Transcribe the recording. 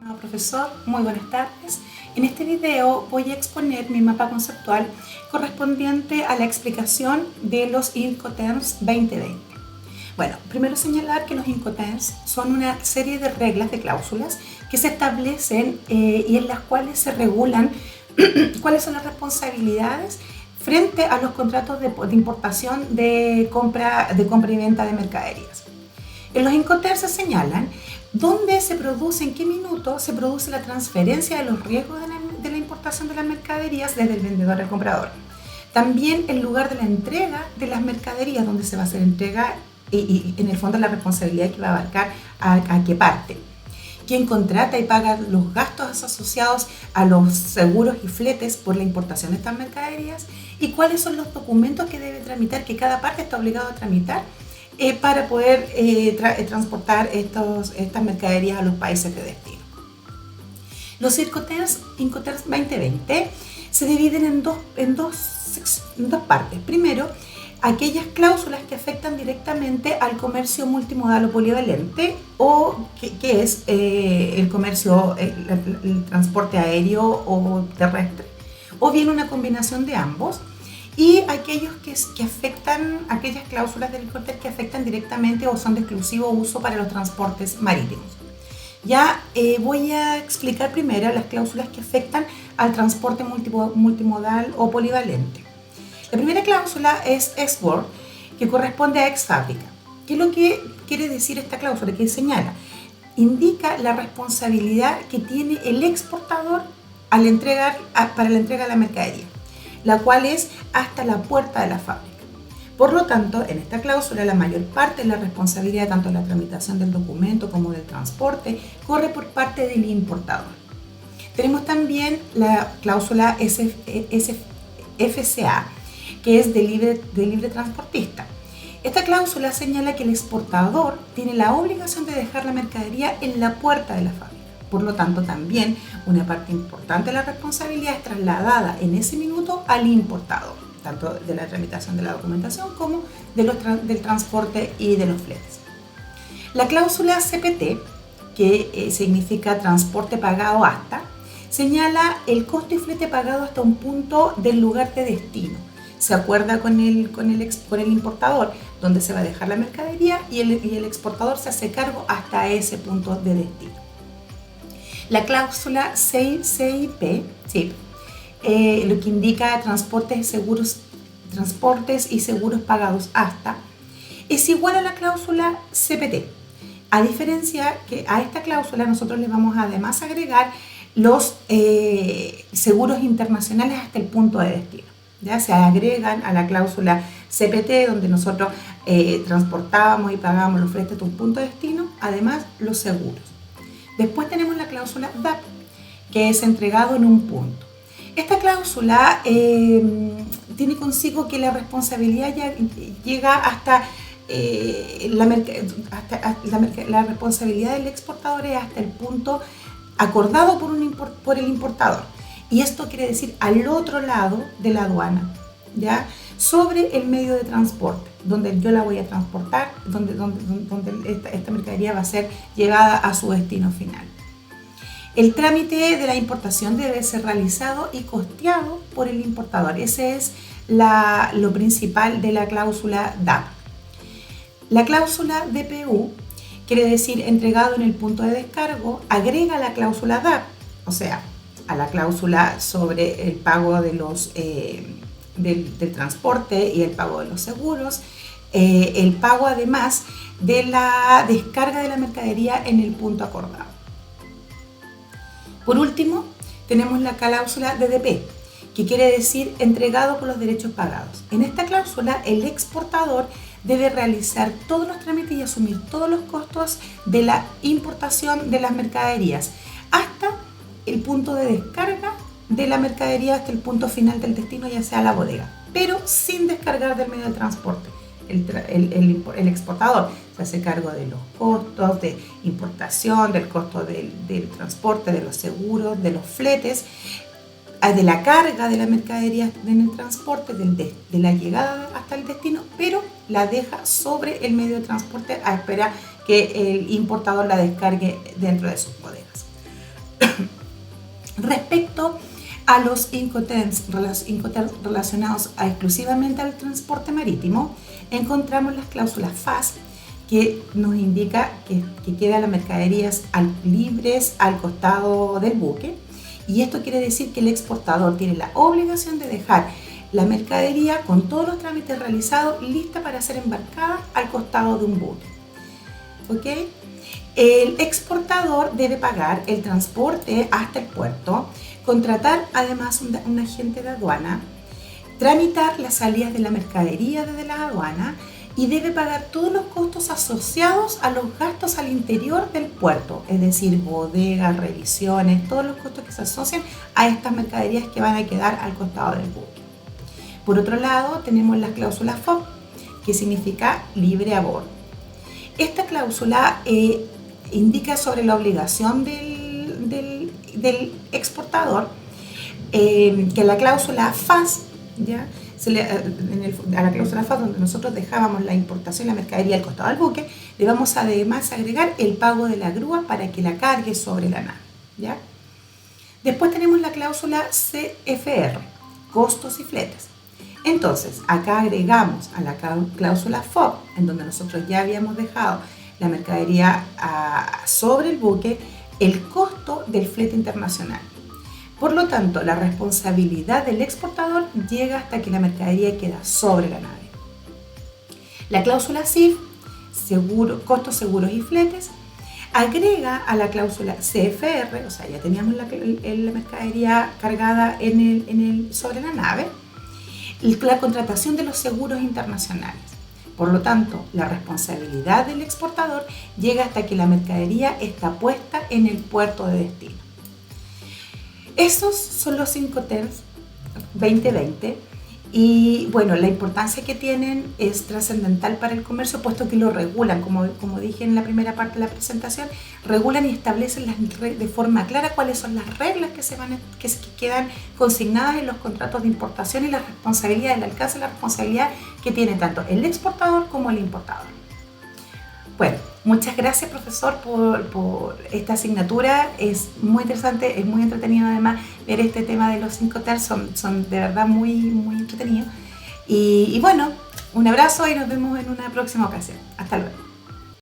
Profesor, muy buenas tardes. En este video voy a exponer mi mapa conceptual correspondiente a la explicación de los Incoterms 2020. Bueno, primero señalar que los Incoterms son una serie de reglas, de cláusulas que se establecen y en las cuales se regulan cuáles son las responsabilidades frente a los contratos de importación de compra y venta de mercaderías. En los Incoterms se señalan dónde se produce, en qué minuto se produce la transferencia de los riesgos de la importación de las mercaderías desde el vendedor al comprador. También el lugar de la entrega de las mercaderías, donde se va a hacer entrega y en el fondo la responsabilidad que va a abarcar a qué parte. Quién contrata y paga los gastos asociados a los seguros y fletes por la importación de estas mercaderías y cuáles son los documentos que debe tramitar, que cada parte está obligado a tramitar para poder transportar estas mercaderías a los países de destino. Los Incoterms 2020 se dividen en dos partes. Primero, aquellas cláusulas que afectan directamente al comercio multimodal o polivalente, o que es el comercio, el transporte aéreo o terrestre, o bien una combinación de ambos. Y aquellos que afectan, aquellas cláusulas del Incoterm que afectan directamente o son de exclusivo uso para los transportes marítimos. Ya voy a explicar primero las cláusulas que afectan al transporte multimodal o polivalente. La primera cláusula es ex-work, que corresponde a ex-fábrica. ¿Qué es lo que quiere decir esta cláusula? Que señala, indica la responsabilidad que tiene el exportador al entregar, para la entrega de la mercadería, la cual es hasta la puerta de la fábrica. Por lo tanto, en esta cláusula la mayor parte de la responsabilidad tanto de la tramitación del documento como del transporte corre por parte del importador. Tenemos también la cláusula FCA, que es de libre transportista. Esta cláusula señala que el exportador tiene la obligación de dejar la mercadería en la puerta de la fábrica. Por lo tanto, también una parte importante de la responsabilidad es trasladada en ese minuto al importador, tanto de la tramitación de la documentación como del transporte y de los fletes. La cláusula CPT, que significa transporte pagado hasta, señala el costo y flete pagado hasta un punto del lugar de destino. Se acuerda con el importador dónde se va a dejar la mercadería y el exportador se hace cargo hasta ese punto de destino. La cláusula CIP, lo que indica transportes y seguros pagados hasta, es igual a la cláusula CPT. A diferencia que a esta cláusula nosotros le vamos a además agregar los seguros internacionales hasta el punto de destino. Ya se agregan a la cláusula CPT, donde nosotros transportábamos y pagábamos los fletes de un punto de destino, además los seguros. Después tenemos la cláusula DAP, que es entregado en un punto. Esta cláusula tiene consigo que la responsabilidad ya llega hasta la responsabilidad del exportador es hasta el punto acordado por el importador. Y esto quiere decir al otro lado de la aduana, ¿ya? Sobre el medio de transporte, donde yo la voy a transportar, donde esta mercadería va a ser llevada a su destino final. El trámite de la importación debe ser realizado y costeado por el importador. Ese es lo principal de la cláusula DAP. La cláusula DPU, quiere decir entregado en el punto de descargo, agrega la cláusula DAP, o sea, a la cláusula sobre el pago de del transporte y el pago de los seguros, el pago además de la descarga de la mercadería en el punto acordado. Por último, tenemos la cláusula DDP, que quiere decir entregado con los derechos pagados. En esta cláusula, el exportador debe realizar todos los trámites y asumir todos los costos de la importación de las mercaderías hasta el punto de descarga de la mercadería hasta el punto final del destino, ya sea la bodega, pero sin descargar del medio de transporte. El exportador se hace cargo de los costos de importación, del costo del transporte, de los seguros, de los fletes, de la carga de la mercadería en el transporte, de la llegada hasta el destino, pero la deja sobre el medio de transporte a esperar que el importador la descargue dentro de sus bodegas. Respecto a los Incoterms relacionados exclusivamente al transporte marítimo, encontramos las cláusulas FAS, que nos indica que quedan las mercaderías libres al costado del buque, y esto quiere decir que el exportador tiene la obligación de dejar la mercadería con todos los trámites realizados lista para ser embarcada al costado de un buque. ¿Ok? El exportador debe pagar el transporte hasta el puerto, contratar además un agente de aduana, tramitar las salidas de la mercadería desde la aduana y debe pagar todos los costos asociados a los gastos al interior del puerto, es decir, bodegas, revisiones, todos los costos que se asocian a estas mercaderías que van a quedar al costado del buque. Por otro lado, tenemos la cláusula FOB, que significa libre a bordo. Esta cláusula indica sobre la obligación del exportador, que la cláusula FAS, ¿ya? A la cláusula FAS, donde nosotros dejábamos la importación de la mercadería al costado del buque, le vamos además a agregar el pago de la grúa para que la cargue sobre la nave, ¿ya? Después tenemos la cláusula CFR, costos y fletes. Entonces, acá agregamos a la cláusula FOB, en donde nosotros ya habíamos dejado la mercadería sobre el buque, el costo del flete internacional. Por lo tanto, la responsabilidad del exportador llega hasta que la mercadería queda sobre la nave. La cláusula CIF, costos, seguros y fletes, agrega a la cláusula CFR, o sea, ya teníamos la mercadería cargada sobre la nave, la contratación de los seguros internacionales. Por lo tanto, la responsabilidad del exportador llega hasta que la mercadería está puesta en el puerto de destino. Estos son los Incoterms 2020 y bueno, la importancia que tienen es trascendental para el comercio, puesto que lo regulan, como dije en la primera parte de la presentación, regulan y establecen de forma clara cuáles son las reglas que quedan consignadas en los contratos de importación y la responsabilidad, el alcance de la responsabilidad que tiene tanto el exportador como el importador. Bueno, muchas gracias, profesor, por esta asignatura. Es muy interesante, es muy entretenido además ver este tema de los Incoterms, son de verdad muy, muy entretenidos. Y bueno, un abrazo y nos vemos en una próxima ocasión. Hasta luego.